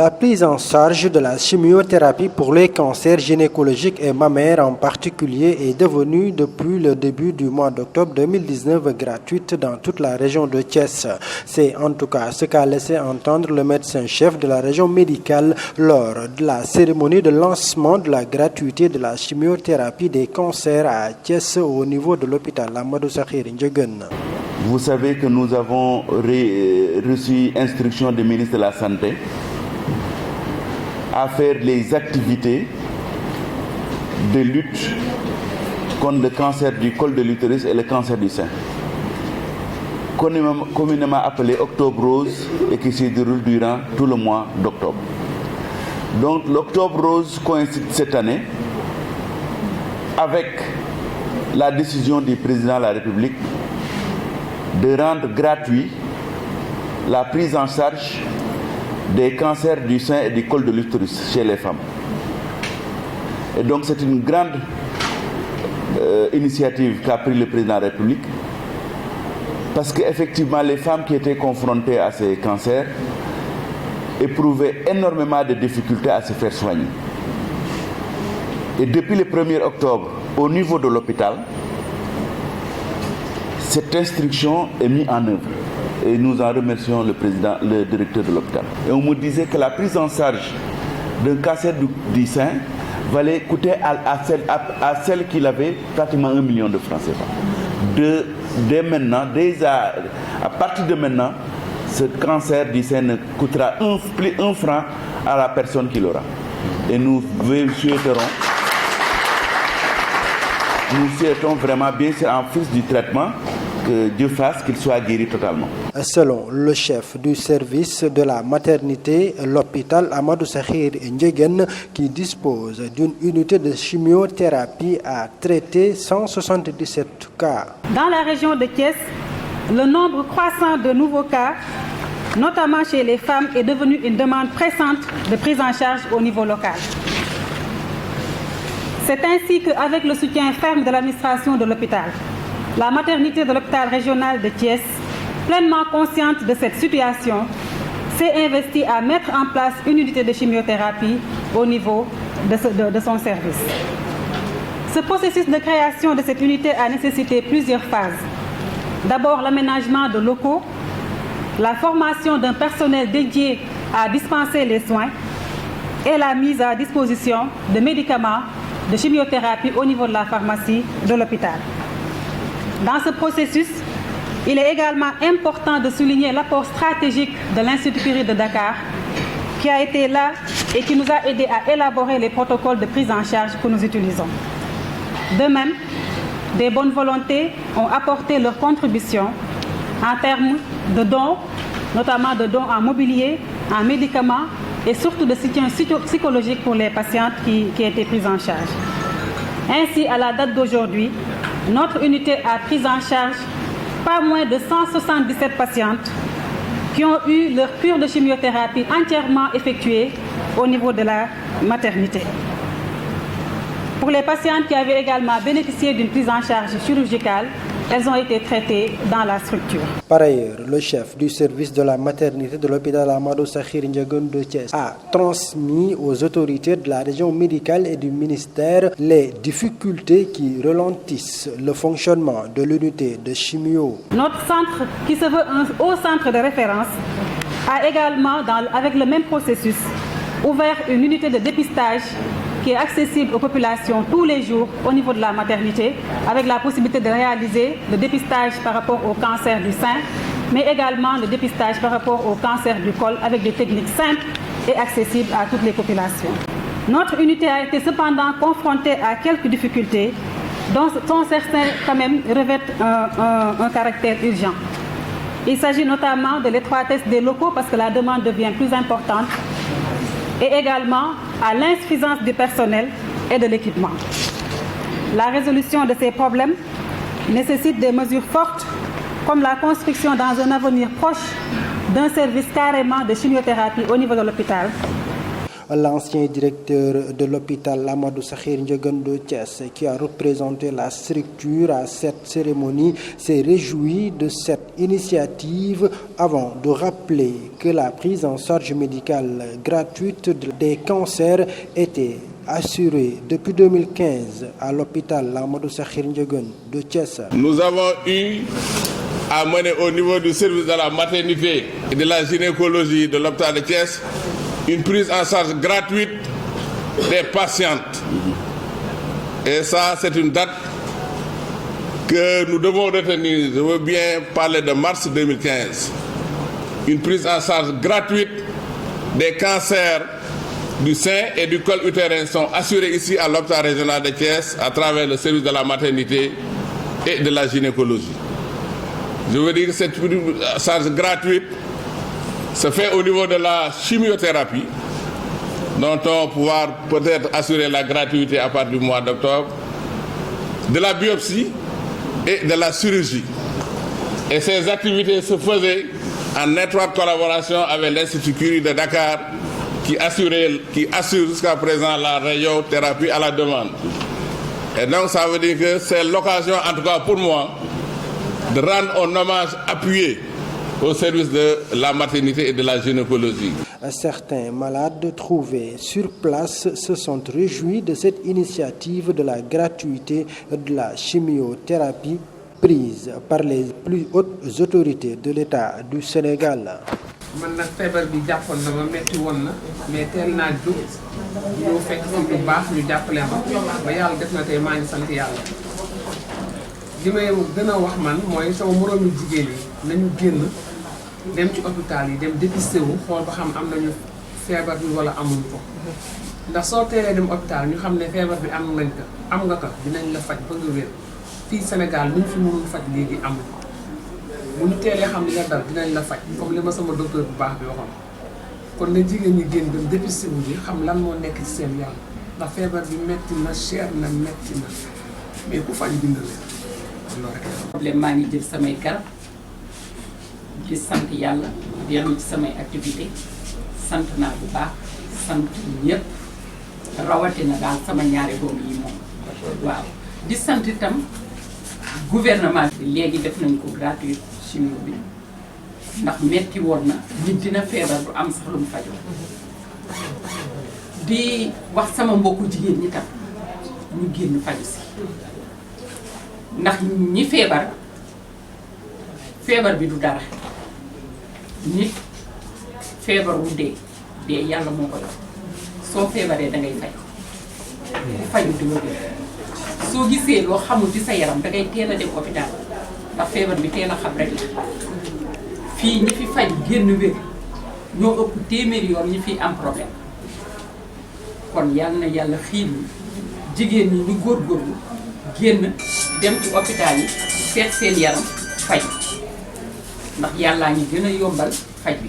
La prise en charge de la chimiothérapie pour les cancers gynécologiques et mammaires en particulier est devenue depuis le début du mois d'octobre 2019 gratuite dans toute la région de Thiès. C'est en tout cas ce qu'a laissé entendre le médecin-chef de la région médicale lors de la cérémonie de lancement de la gratuité de la chimiothérapie des cancers à Thiès au niveau de l'hôpital Amadou Sakhir Ndiéguène. Vous savez que nous avons reçu instruction du ministre de la Santé à faire les activités de lutte contre le cancer du col de l'utérus et le cancer du sein, communément appelé Octobre Rose et qui se déroule durant tout le mois d'octobre. Donc l'Octobre Rose coïncide cette année avec la décision du président de la République de rendre gratuit la prise en charge des cancers du sein et du col de l'utérus chez les femmes. Et donc c'est une grande initiative qu'a pris le président de la République parce qu'effectivement les femmes qui étaient confrontées à ces cancers éprouvaient énormément de difficultés à se faire soigner. Et depuis le 1er octobre, au niveau de l'hôpital, cette instruction est mise en œuvre. Et nous en remercions le directeur de l'hôpital. Et on me disait que la prise en charge d'un cancer du sein valait coûter à celle qui avait pratiquement 1 million de francs CFA. À partir de maintenant, ce cancer du sein ne coûtera plus 1 franc à la personne qui l'aura. Et nous souhaitons vraiment, bien sûr, en plus du traitement, que Dieu fasse qu'il soit guéri totalement. Selon le chef du service de la maternité, l'hôpital Amadou Sakhir Ndiéguène, qui dispose d'une unité de chimiothérapie, a traité 177 cas. Dans la région de Thiès, le nombre croissant de nouveaux cas, notamment chez les femmes, est devenu une demande pressante de prise en charge au niveau local. C'est ainsi qu'avec le soutien ferme de l'administration de l'hôpital, la maternité de l'hôpital régional de Thiès, pleinement consciente de cette situation, s'est investie à mettre en place une unité de chimiothérapie au niveau de son service. Ce processus de création de cette unité a nécessité plusieurs phases. D'abord, l'aménagement de locaux, la formation d'un personnel dédié à dispenser les soins et la mise à disposition de médicaments de chimiothérapie au niveau de la pharmacie de l'hôpital. Dans ce processus, il est également important de souligner l'apport stratégique de l'Institut Curie de Dakar, qui a été là et qui nous a aidés à élaborer les protocoles de prise en charge que nous utilisons. De même, des bonnes volontés ont apporté leur contribution en termes de dons, notamment de dons en mobilier, en médicaments et surtout de soutien psychologique pour les patientes qui étaient prises en charge. Ainsi, à la date d'aujourd'hui, notre unité a pris en charge pas moins de 177 patientes qui ont eu leur cure de chimiothérapie entièrement effectuée au niveau de la maternité. Pour les patientes qui avaient également bénéficié d'une prise en charge chirurgicale, elles ont été traitées dans la structure. Par ailleurs, le chef du service de la maternité de l'hôpital Amadou Sakhir Ndiéguène de Thiès a transmis aux autorités de la région médicale et du ministère les difficultés qui ralentissent le fonctionnement de l'unité de chimio. Notre centre, qui se veut un haut centre de référence, a également, avec le même processus, ouvert une unité de dépistage qui est accessible aux populations tous les jours au niveau de la maternité, avec la possibilité de réaliser le dépistage par rapport au cancer du sein, mais également le dépistage par rapport au cancer du col avec des techniques simples et accessibles à toutes les populations. Notre unité a été cependant confrontée à quelques difficultés, dont certains quand même revêtent un caractère urgent. Il s'agit notamment de l'étroitesse des locaux parce que la demande devient plus importante, et également à l'insuffisance du personnel et de l'équipement. La résolution de ces problèmes nécessite des mesures fortes, comme la construction dans un avenir proche d'un service carrément de chimiothérapie au niveau de l'hôpital. L'ancien directeur de l'hôpital Amadou Sakhir Ndiéguène de Thiès, qui a représenté la structure à cette cérémonie, s'est réjoui de cette initiative avant de rappeler que la prise en charge médicale gratuite des cancers était assurée depuis 2015 à l'hôpital Amadou Sakhir Ndiéguène de Thiès. Nous avons eu à mener au niveau du service de la maternité et de la gynécologie de l'hôpital de Thiès une prise en charge gratuite des patientes. Et ça, c'est une date que nous devons retenir. Je veux bien parler de mars 2015. Une prise en charge gratuite des cancers du sein et du col utérin sont assurés ici à l'hôpital régional de Thiès à travers le service de la maternité et de la gynécologie. Je veux dire que cette charge gratuite se fait au niveau de la chimiothérapie, dont on va pouvoir peut-être assurer la gratuité à partir du mois d'octobre, de la biopsie et de la chirurgie. Et ces activités se faisaient en étroite collaboration avec l'Institut Curie de Dakar, qui assure jusqu'à présent la radiothérapie à la demande. Et donc ça veut dire que c'est l'occasion, en tout cas pour moi, de rendre un hommage appuyé au service de la maternité et de la gynécologie. Certains malades trouvés sur place se sont réjouis de cette initiative de la gratuité de la chimiothérapie prise par les plus hautes autorités de l'État du Sénégal. man nag feebar bi jàppoon na ma metti woon na mais teel naa jóg ñoo fekk ci bu baax ñu jàppale ma ba yàlla def na tey maa ngi sant yàlla. li may gën a wax man mooy sama moroomi jigéen yi nañu génn dem ci hôpital yi dem dépisté wu xool ba xam am nañu feebar bi wala amuñ ko ndax soo teelee dem hôpital ñu xam ne feebar bi am nga ko dinañ la faj ba nga wér fii Sénégal luñ fi mënul faj léegi amul. bu ñu teelee xam li nga dal dinañ la faj comme li ma sama docteur bu baax bi waxoon kon na jigéen ñi génn dem dépisté wu ji xam lan moo nekk ci seen yaram ndax feebar bi metti na cher na metti na mais ku faj bind leen loolu rek problème maa ngi jël samay garab di sant yàlla di yam ci samay activité sant naa bu baax sant ñëpp rawatina daal sama ñaari doom yi moom waaw di sant itam gouvernement bi léegi def nañ ko gratuit chimio bi ndax metti woon na nit dina feebar bu am sax lu mu fajoo di wax sama mbokku jigéen ñi tam ñu génn faju si ndax ñi feebar bi du dara nit feebar wu dee yàlla moo ko def soo feebaree da ngay faj ku faju di nga wér soo gisee loo xamul ci sa yaram da ngay teel a dem hôpital ndax feebar bi teel a xam rek la fii ñi fi faj génn wér ñoo ëpp téeméeri yoon ñi fi am problème kon yal na yàlla xiir jigéen ñi ñu góorgóorlu génn dem ci hôpital yi seet seen yaram faj ndax yàllaa ngi gën a yombal faj bi.